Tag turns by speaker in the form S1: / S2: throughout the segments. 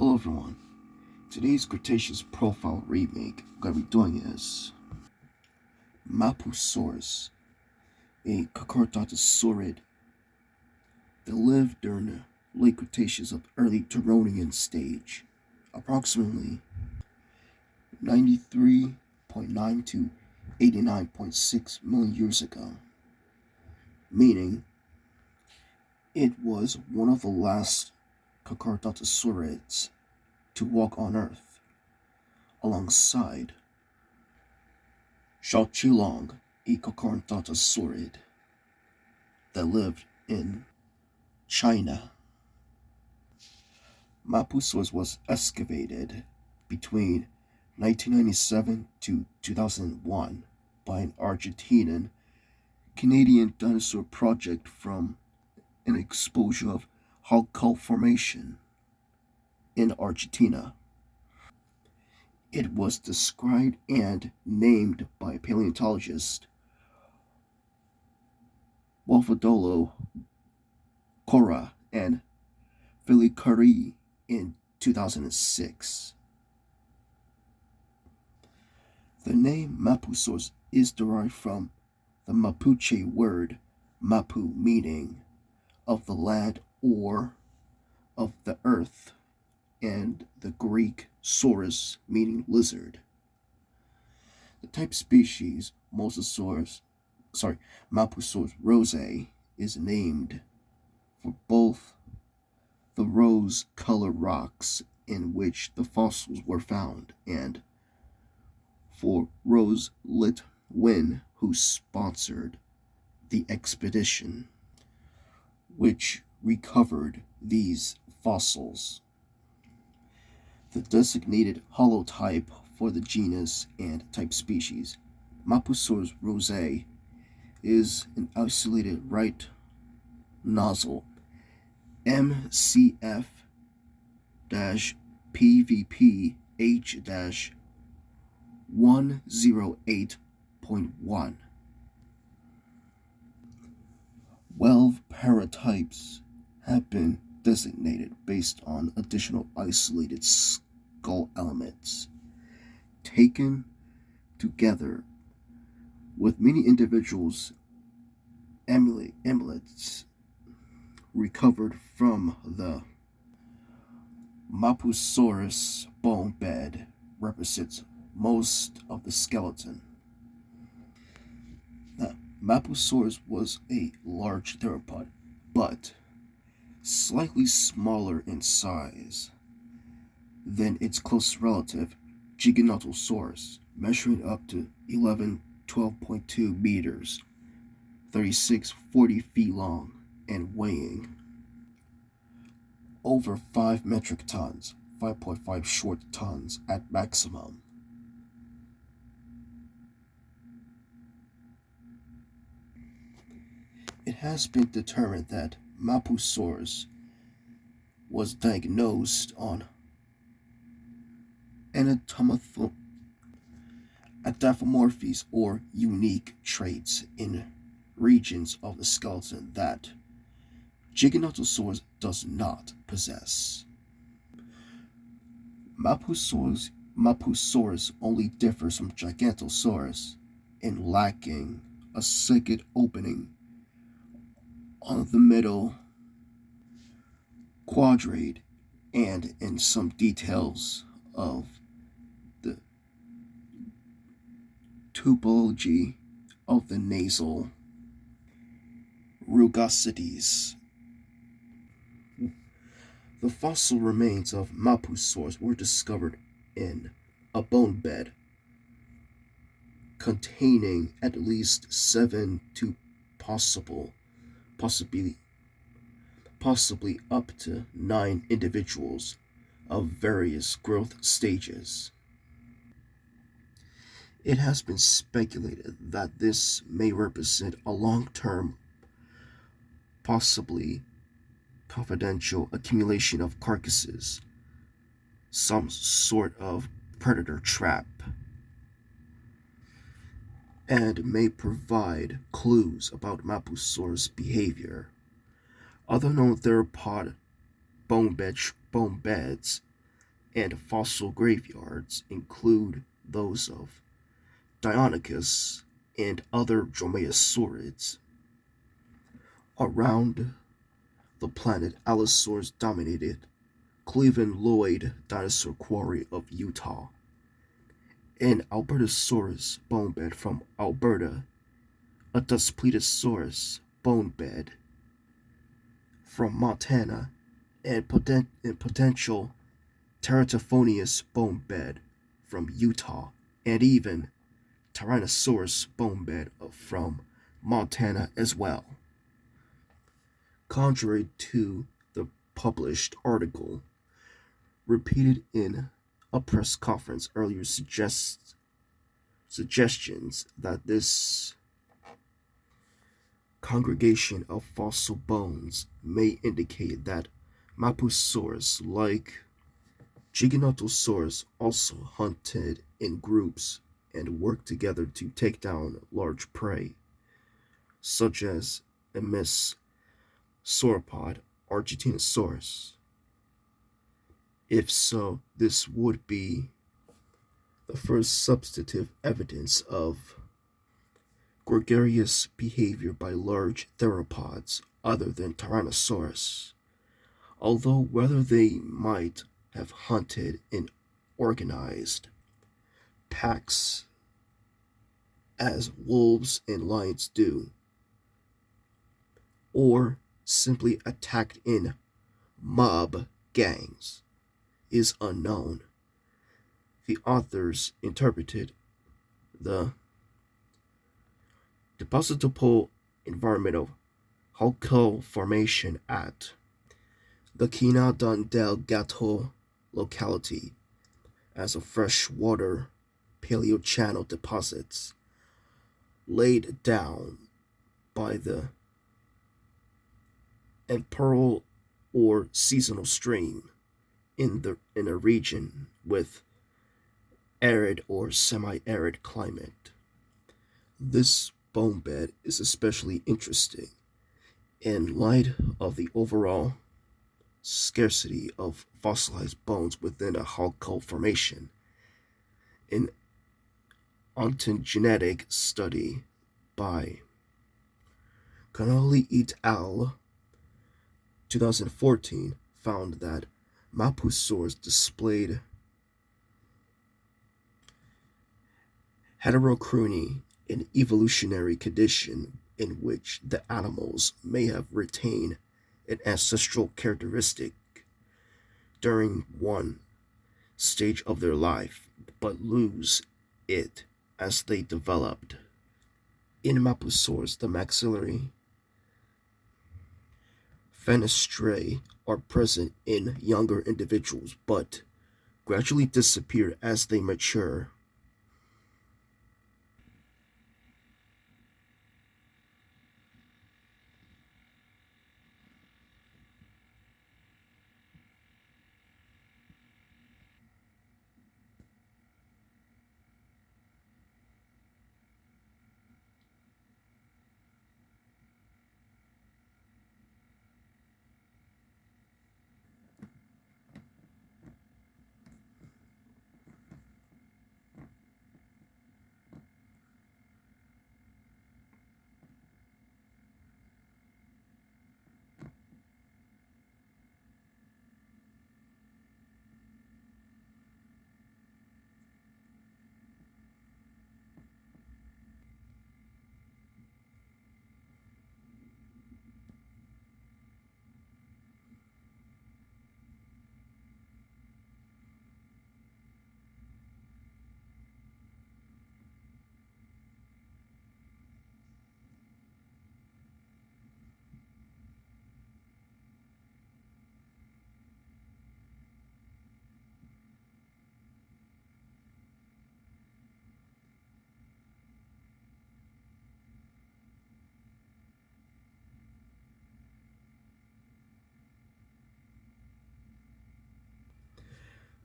S1: Hello everyone. Today's Cretaceous profile remake I'm going to be doing is Mapusaurus, a Carcharodontosauride that lived during the late Cretaceous of early Turonian stage, approximately 93.9 to 89.6 million years ago, meaning it was one of the last Carcharodontosaurids to walk on Earth, alongside Xiaoqilong, a Carcharodontosaurid that lived in China. Mapusaurus was excavated between 1997 to 2001 by an Argentinian Canadian dinosaur project from an exposure of Halkal Formation in Argentina. It was described and named by paleontologist Wolfodolo Cora and Filicari in 2006. The name Mapusaurus is derived from the Mapuche word Mapu, meaning of the land or of the earth, and the Greek saurus, meaning lizard. The type species Mapusaurus rosea is named for both the rose-colored rocks in which the fossils were found and for Rose Litwin, who sponsored the expedition which recovered these fossils. The designated holotype for the genus and type species Mapusaurus rosea is an isolated right nozzle MCF-PVP-H-108.1. 12 paratypes have been designated based on additional isolated skull elements taken together with many individuals' amulets recovered from the Mapusaurus bone bed represents most of the skeleton. The Mapusaurus was a large theropod, but slightly smaller in size than its close relative Giganotosaurus, measuring up to 12.2 meters, 40 feet long, and weighing over 5 metric tons, 5.5 short tons at maximum. It has been determined that Mapusaurus was diagnosed on anthropomorphies or unique traits in regions of the skeleton that Giganotosaurus does not possess. Mapusaurus only differs from Gigantosaurus in lacking a second opening on the middle quadrate and in some details of the topology of the nasal rugosities. The fossil remains of Mapusaurus were discovered in a bone bed containing at least 7 to possibly up to 9 individuals of various growth stages. It has been speculated that this may represent a long-term, possibly confidential accumulation of carcasses, some sort of predator trap, and may provide clues about Mapusaurus' behavior. Other known theropod bone beds and fossil graveyards include those of Deinonychus and other dromaeosaurids. Around the planet, Allosaurus dominated Cleveland Lloyd Dinosaur Quarry of Utah, an Albertosaurus bonebed from Alberta, a Daspletosaurus bonebed from Montana, and potential Teratophonius bonebed from Utah, and even Tyrannosaurus bonebed from Montana as well. Contrary to the published article, repeated in a press conference earlier suggestions that this congregation of fossil bones may indicate that Mapusaurus, like Giganotosaurus, also hunted in groups and worked together to take down large prey, such as a sauropod Argentinosaurus. If so, this would be the first substantive evidence of gregarious behavior by large theropods other than Tyrannosaurus, although whether they might have hunted in organized packs as wolves and lions do, or simply attacked in mob gangs, is unknown. The authors interpreted the depositable environmental Halko Formation at the Quinadon del Gato locality as a freshwater paleochannel deposits laid down by the temporal or seasonal stream in a region with arid or semi-arid climate. This bone bed is especially interesting in light of the overall scarcity of fossilized bones within a Halko formation. An ontogenetic study by Connolly et al. 2014 found that Mapusaurus displayed heterochrony, an evolutionary condition in which the animals may have retained an ancestral characteristic during one stage of their life, but lose it as they developed. In Mapusaurus, the maxillary fenestrae are present in younger individuals, but gradually disappear as they mature.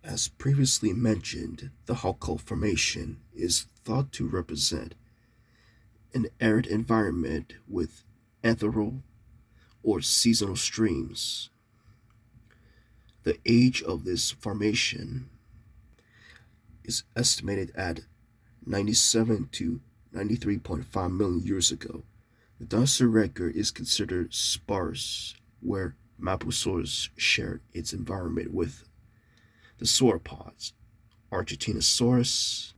S1: As previously mentioned, the Halko Formation is thought to represent an arid environment with ethereal or seasonal streams. The age of this formation is estimated at 97 to 93.5 million years ago. The dinosaur record is considered sparse, where Mapusaurus shared its environment with the sauropods. Argentinosaurus,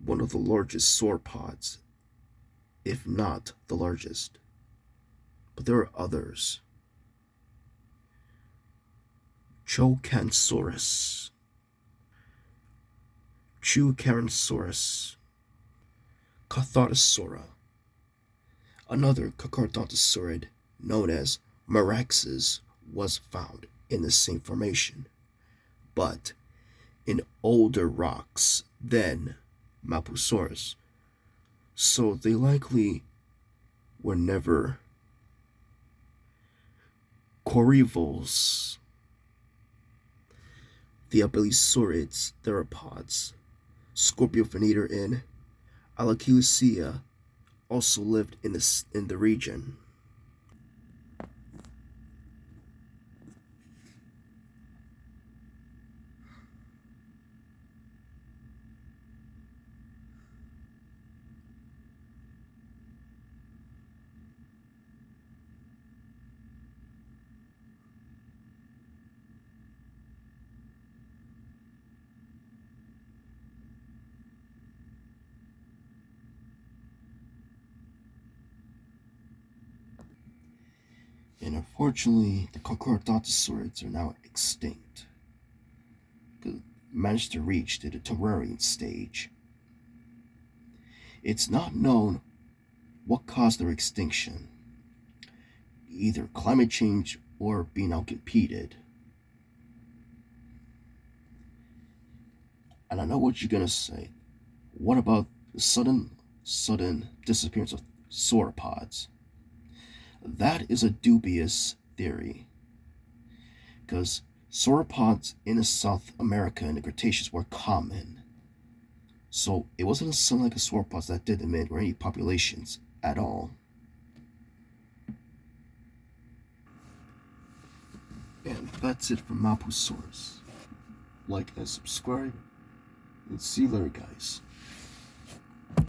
S1: one of the largest sauropods, if not the largest. But there are others. Chocansaurus, Chucaransaurus, Cathartosaura. Another carcharodontosaurid known as Meraxes was found in the same formation, but in older rocks than Mapusaurus, so they likely were never coryphols. The abelisaurids, theropods, Scorpiophonator and Alacusia also lived in the region. And unfortunately, the carcharodontosaurids are now extinct. They managed to reach the Terrarian stage. It's not known what caused their extinction, either climate change or being outcompeted. And I know what you're gonna say. What about the sudden disappearance of sauropods? That is a dubious theory, because sauropods in South America in the Cretaceous were common. So it wasn't something like a sauropods that did emit or any populations at all. And that's it for Mapusaurus. Like and subscribe, and see you later, guys.